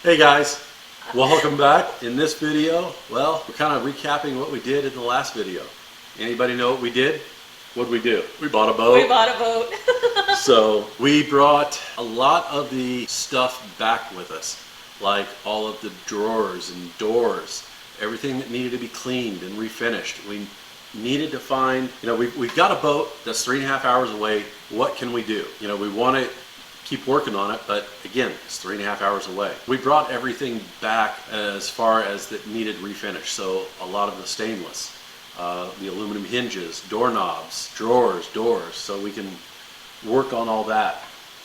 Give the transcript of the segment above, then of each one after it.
Hey guys, welcome back. In this video, well, we're kind of recapping what we did in the last video. Anybody know what we did? What did we do? We bought a boat. We bought a boat. So we brought a lot of the stuff back with us, like all of the drawers and doors, everything that needed to be cleaned and refinished. We needed to find, we've got a boat that's 3.5 hours away. What can we do? We want to keep working on it, but again, it's 3.5 hours away. We brought everything back as far as that needed refinish. So a lot of the stainless, the aluminum hinges, doorknobs, drawers, doors, so we can work on all that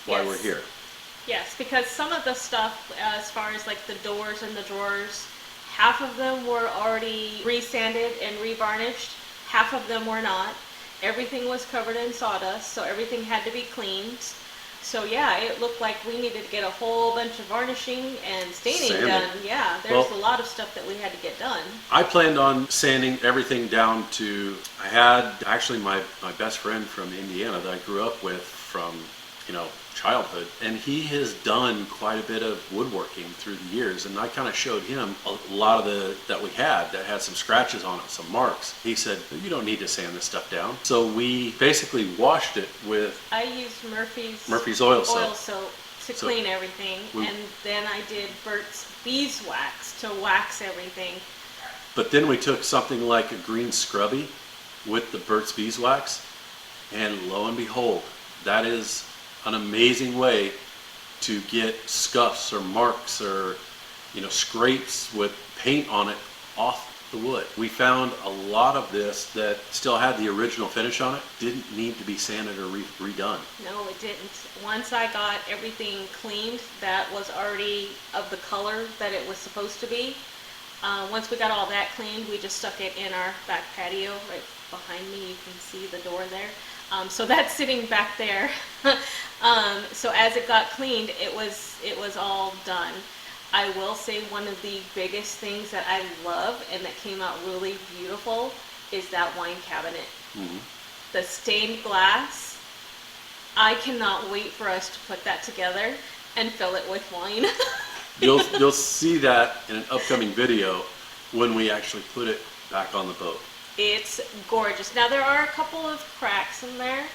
while we're here. Yes, because some of the stuff, as far as like the doors and the drawers, half of them were already resanded and revarnished, half of them were not. Everything was covered in sawdust, so everything had to be cleaned. So yeah, it looked like we needed to get a whole bunch of varnishing and staining done. Yeah, there's a lot of stuff that we had to get done. I planned on sanding everything down to, I had actually my best friend from Indiana that I grew up with from, childhood, and he has done quite a bit of woodworking through the years, and I kind of showed him a lot of that we had that had some scratches on it, some marks. He said, you don't need to sand this stuff down. So we basically washed it with, I used Murphy's oil soap to clean everything, and then I did Burt's Beeswax to wax everything. But then we took something like a green scrubby with the Burt's Beeswax, and lo and behold, that is an amazing way to get scuffs or marks or scrapes with paint on it off the wood. We found a lot of this that still had the original finish on it, didn't need to be sanded or redone. No, it didn't. Once I got everything cleaned that was already of the color that it was supposed to be, once we got all that cleaned, we just stuck it in our back patio right behind me. You can see the door there. So that's sitting back there. So as it got cleaned, it was all done. I will say one of the biggest things that I love and that came out really beautiful is that wine cabinet. Mm-hmm. The stained glass. I cannot wait for us to put that together and fill it with wine. You'll see that in an upcoming video when we actually put it back on the boat. It's gorgeous. Now there are a couple of cracks in there,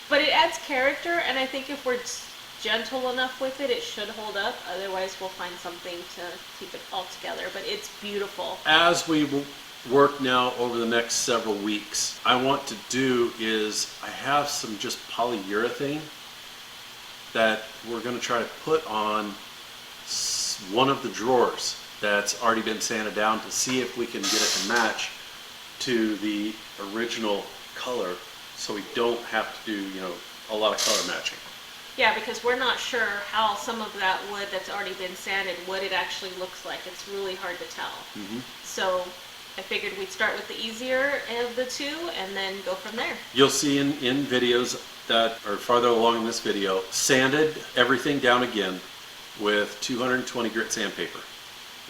but it adds character, and I think if we're gentle enough with it, it should hold up. Otherwise, we'll find something to keep it all together, but it's beautiful. As we work now over the next several weeks, I want to do is I have some just polyurethane that we're going to try to put on one of the drawers that's already been sanded down to see if we can get it to match to the original color, so we don't have to do a lot of color matching. Yeah, because we're not sure how some of that wood that's already been sanded, what it actually looks like. It's really hard to tell. Mm-hmm. So I figured we'd start with the easier of the two and then go from there. You'll see in videos that are farther along in this video, sanded everything down again with 220 grit sandpaper.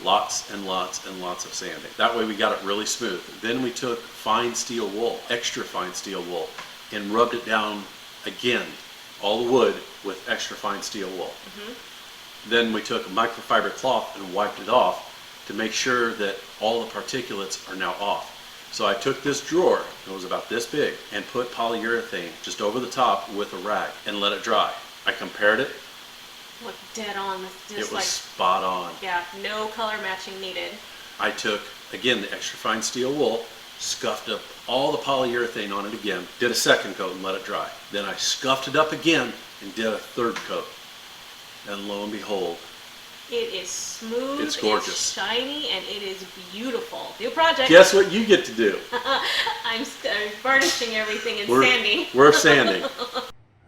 Lots and lots and lots of sanding. That way we got it really smooth. Then we took fine steel wool, extra fine steel wool, and rubbed it down again, all the wood with extra fine steel wool. Mm-hmm. Then we took microfiber cloth and wiped it off to make sure that all the particulates are now off. So I took this drawer, it was about this big, and put polyurethane just over the top with a rag and let it dry. I compared it. Look dead on. It was spot on. Yeah, no color matching needed. I took, again, the extra fine steel wool, scuffed up all the polyurethane on it again, did a second coat and let it dry. Then I scuffed it up again and did a third coat. And lo and behold, it is smooth, it's gorgeous, it's shiny, and it is beautiful. New project. Guess what you get to do? I'm varnishing everything and sanding. We're sanding.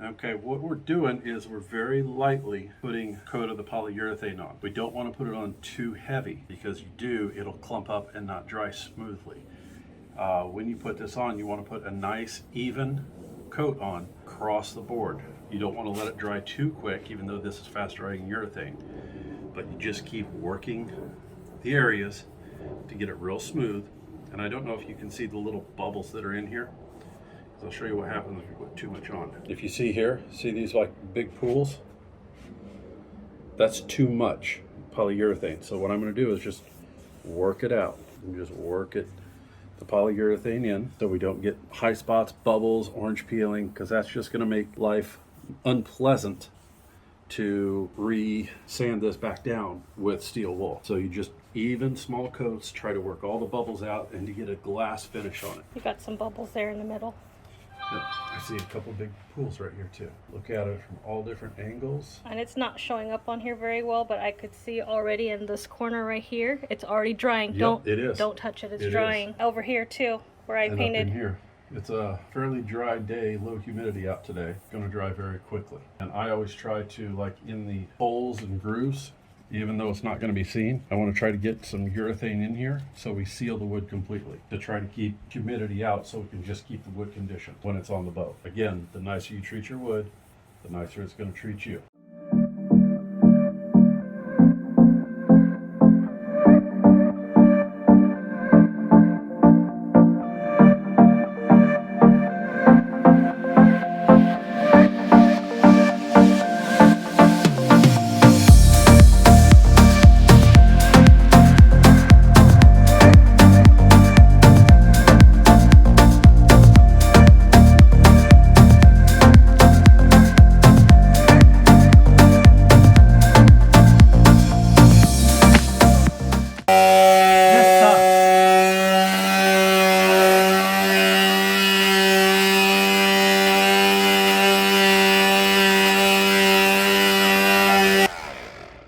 Okay, what we're doing is we're very lightly putting a coat of the polyurethane on. We don't want to put it on too heavy, because you do, it'll clump up and not dry smoothly. When you put this on, you want to put a nice even coat on across the board. You don't want to let it dry too quick, even though this is fast drying urethane. But you just keep working the areas to get it real smooth. And I don't know if you can see the little bubbles that are in here. I'll show you what happens if you put too much on. If you see here, see these like big pools? That's too much. polyurethane. So what I'm going to do is just work it out and just work it, the polyurethane in, so we don't get high spots, bubbles, orange peeling, because that's just going to make life unpleasant to re-sand this back down with steel wool. So you just even small coats, try to work all the bubbles out and to get a glass finish on it. You got some bubbles there in the middle. Yep. I see a couple big pools right here too. Look at it from all different angles. And it's not showing up on here very well, but I could see already in this corner right here, it's already drying. Yep, it is. Don't touch it, it's It drying. is. Over here too, where I And painted. up in here. It's a fairly dry day, low humidity out today. Going to dry very quickly. And I always try to, like in the holes and grooves, even though it's not going to be seen, I want to try to get some urethane in here so we seal the wood completely to try to keep humidity out so we can just keep the wood conditioned when it's on the boat. Again, the nicer you treat your wood, the nicer it's going to treat you.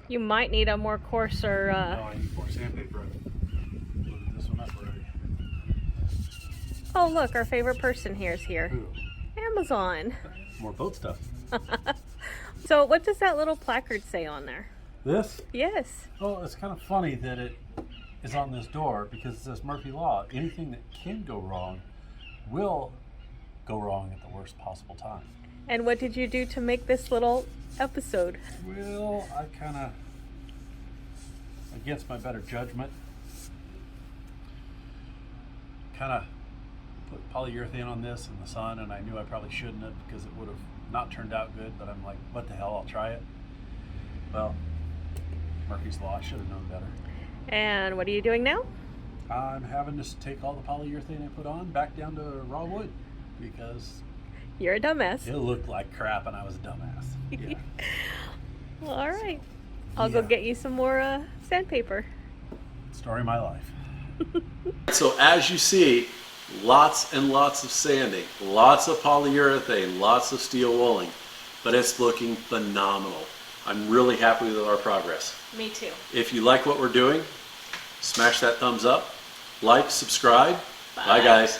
You might need a more coarser, I need more sandpaper. Load this one up already. Oh look, our favorite person here is here. Ooh, Amazon. more boat stuff. So what does that little placard say on there? This? Yes. Well, it's kind of funny that it is on this door because it says Murphy Law. Anything that can go wrong will go wrong at the worst possible time. And what did you do to make this little episode? Well, I kind of, against my better judgment, kind of put polyurethane on this in the sun, and I knew I probably shouldn't have because it would have not turned out good, but I'm like, what the hell, I'll try it. Well, Murphy's Law, I should have known better. And what are you doing now? I'm having to take all the polyurethane I put on back down to raw wood because You're a dumbass. it looked like crap and I was a dumbass. Yeah. All right. I'll go Yeah. get you some more sandpaper. Story of my life. So as you see, lots and lots of sanding, lots of polyurethane, lots of steel wooling, but it's looking phenomenal. I'm really happy with our progress. Me too. If you like what we're doing, smash that thumbs up, like, subscribe. Bye guys.